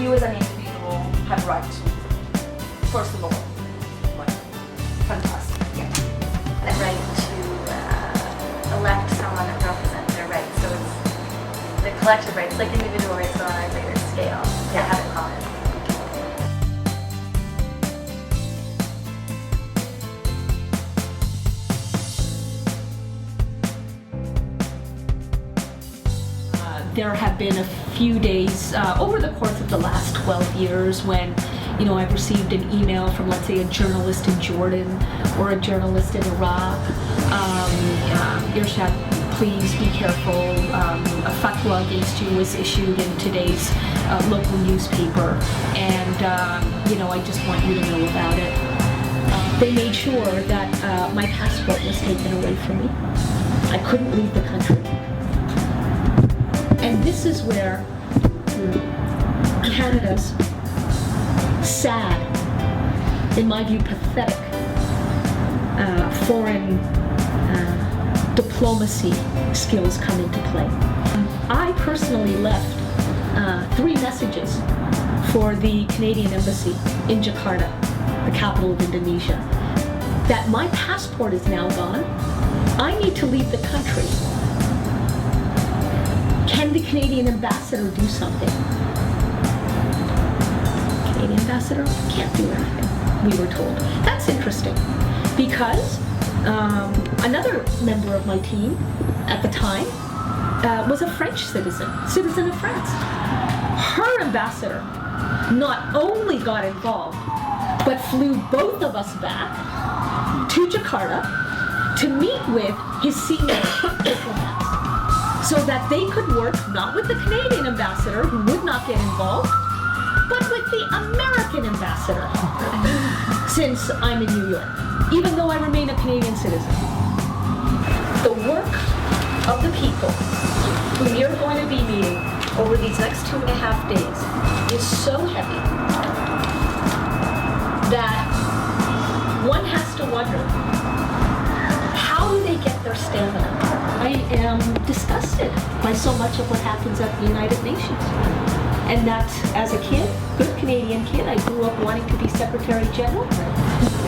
you as an individual have rights, first of all. Like, fantastic. Yeah. The right to elect someone that represents their rights. So it's the collective rights, like individual rights on a greater scale, they have in common. There have been a few days over the course of the last 12 years when, I've received an email from, let's say, a journalist in Jordan or a journalist in Iraq. Irshad, please be careful. A fatwa against you was issued in today's local newspaper, and I just want you to know about it. They made sure that my passport was taken away from me. I couldn't leave the country. And this is where Canada's sad, in my view, pathetic foreign diplomacy skills come into play. I personally left 3 messages for the Canadian Embassy in Jakarta, the capital of Indonesia, that my passport is now gone. I need to leave the country. Can the Canadian ambassador do something? Canadian ambassador can't do anything, we were told. That's interesting, because another member of my team at the time was a French citizen of France. Her ambassador not only got involved, but flew both of us back to Jakarta to meet with his senior diplomats, so that they could work not with the Canadian ambassador, who would not get involved, but with the American ambassador, since I'm in New York, even though I remain a Canadian citizen. The work of the people whom you're going to be meeting over these next 2.5 days is so heavy that one has to wonder, how do they get their stamina? I am disgusted by so much of what happens at the United Nations. And that, as a kid, good Canadian kid, I grew up wanting to be Secretary General.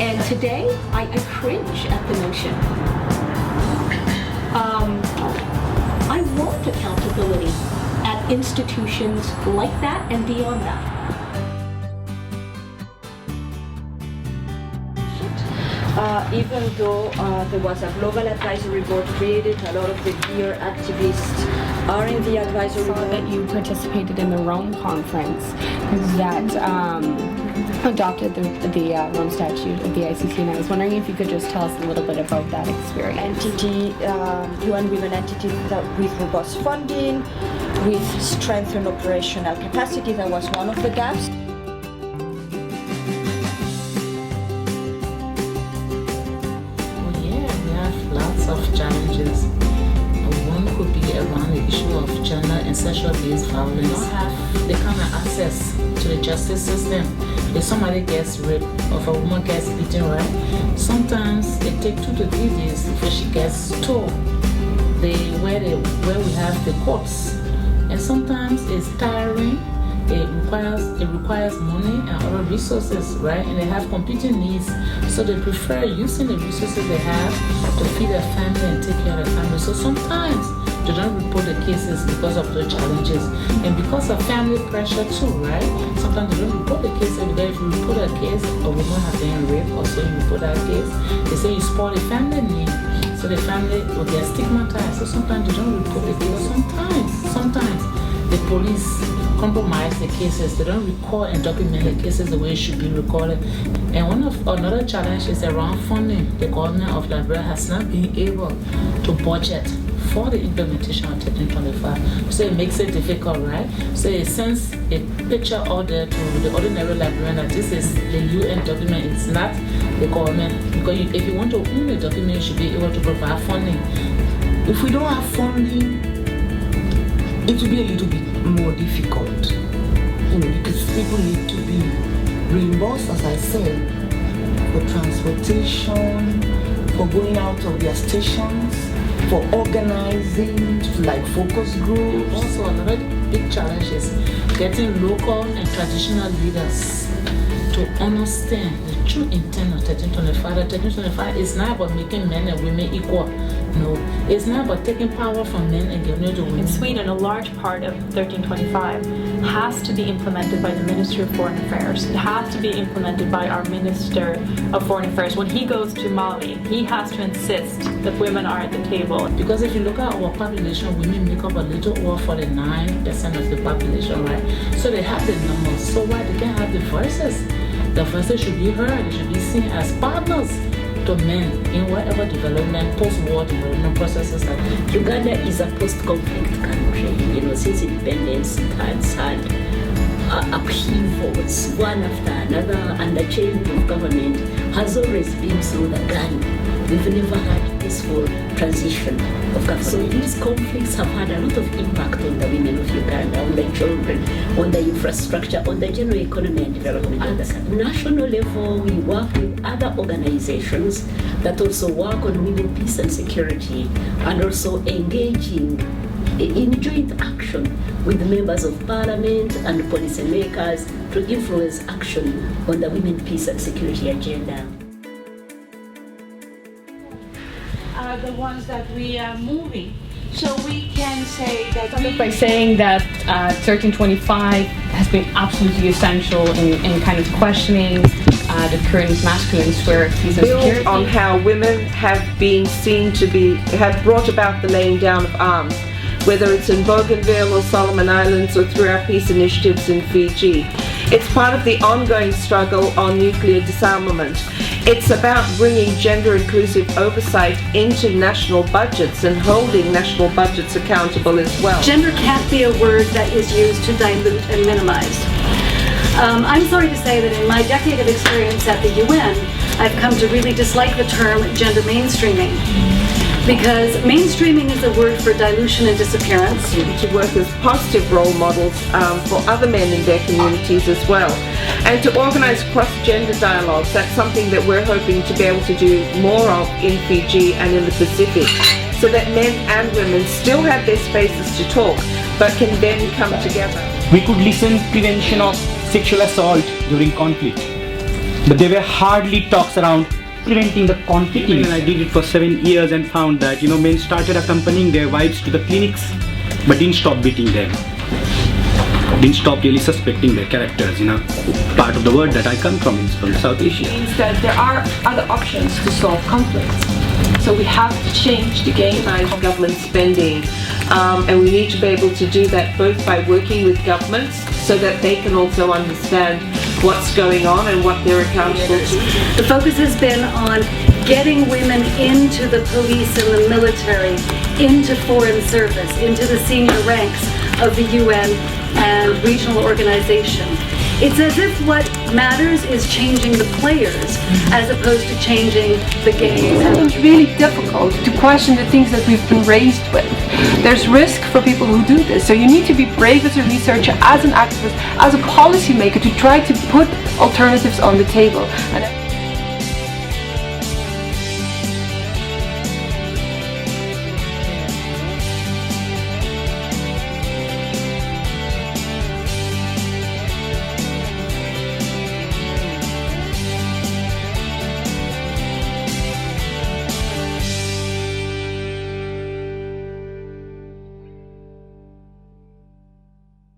And today, I cringe at the notion. I want accountability at institutions like that and beyond that. Even though there was a global advisory board created, a lot of the peer activists are in the advisory board. That you participated in the Rome conference that adopted the Rome Statute of the ICC, and I was wondering if you could just tell us a little bit about that experience. UN Women entity with robust funding, with strengthened operational capacity. That was one of the gaps. Of challenges. One could be around the issue of gender and sexual-based violence. They don't have the kind of access to the justice system. If somebody gets raped or if a woman gets beaten, right, sometimes it takes 2 to 3 days before she gets told where we have the courts. And sometimes it's tiring. It requires money and other resources, right? And they have competing needs, so they prefer using the resources they have to feed their family and take care of their family. So sometimes they don't report the cases because of the challenges and because of family pressure too, right? Sometimes they don't report the cases because if you report a case, a woman has been raped, or so you report that case, they say you spoil the family name, so the family will get stigmatized. So sometimes they don't report the case. Sometimes the police compromise the cases. They don't record and document the cases the way it should be recorded. And another challenge is around funding. The government of Liberia has not been able to budget for the implementation of 1325. So it makes it difficult, right? So it sends a picture out there to the ordinary Liberian that this is the UN document, it's not the government. Because if you want to own the document, you should be able to provide funding. If we don't have funding, it will be a little bit more difficult, because people need to be reimbursed, as I said, for transportation, for going out of their stations, for organizing, like focus groups. Also, another big challenge is getting local and traditional leaders to understand the true intent of 1325. The 1325 is not about making men and women equal. No, it's not about taking power from men and giving it to women. In Sweden, a large part of 1325 has to be implemented by the Ministry of Foreign Affairs. It has to be implemented by our Minister of Foreign Affairs. When he goes to Mali, he has to insist that women are at the table. Because if you look at our population, women make up a little over 49% of the population, right? So they have the numbers. So why they can't have the voices? The voices should be heard. They should be seen as partners to men in whatever development, post-war development processes that Uganda is a post-conflict country. You know, since independence, it has had upheavals one after another, and the change of government has always been through the gun. We've never had peaceful transition of government. So these conflicts have had a lot of impact on the women of Uganda, on the children, on the infrastructure, on the general economy and development of the country. At national level, we work with other organizations that also work on women, peace and security, and also engaging in joint action with members of parliament and policymakers to influence action on the women, peace and security agenda. Are the ones that we are moving. So we can say that By saying that 1325 has been absolutely essential in kind of questioning the current masculine sphere of peace and security. Build on how women have been seen to be, have brought about the laying down of arms, whether it's in Bougainville or Solomon Islands or through our peace initiatives in Fiji. It's part of the ongoing struggle on nuclear disarmament. It's about bringing gender-inclusive oversight into national budgets and holding national budgets accountable as well. Gender can't be a word that is used to dilute and minimize. I'm sorry to say that in my decade of experience at the UN, I've come to really dislike the term gender mainstreaming. Because mainstreaming is a word for dilution and disappearance. To work as positive role models for other men in their communities as well. And to organise cross-gender dialogues, that's something that we're hoping to be able to do more of in Fiji and in the Pacific, so that men and women still have their spaces to talk, but can then come together. We could listen prevention of sexual assault during conflict, but there were hardly talks around preventing the conflict. And I did it for 7 years and found that, you know, men started accompanying their wives to the clinics, but didn't stop beating them. Didn't stop really suspecting their characters, you know, part of the world that I come from is from South Asia. It means that there are other options to solve conflicts. So we have to change the game. Government spending, and we need to be able to do that both by working with governments so that they can also understand what's going on and what they're accountable to. The focus has been on getting women into the police and the military, into foreign service, into the senior ranks of the UN and regional organization. It's as if what matters is changing the players as opposed to changing the game. It's really difficult to question the things that we've been raised with. There's risk for people who do this, so you need to be brave as a researcher, as an activist, as a policymaker to try to put alternatives on the table.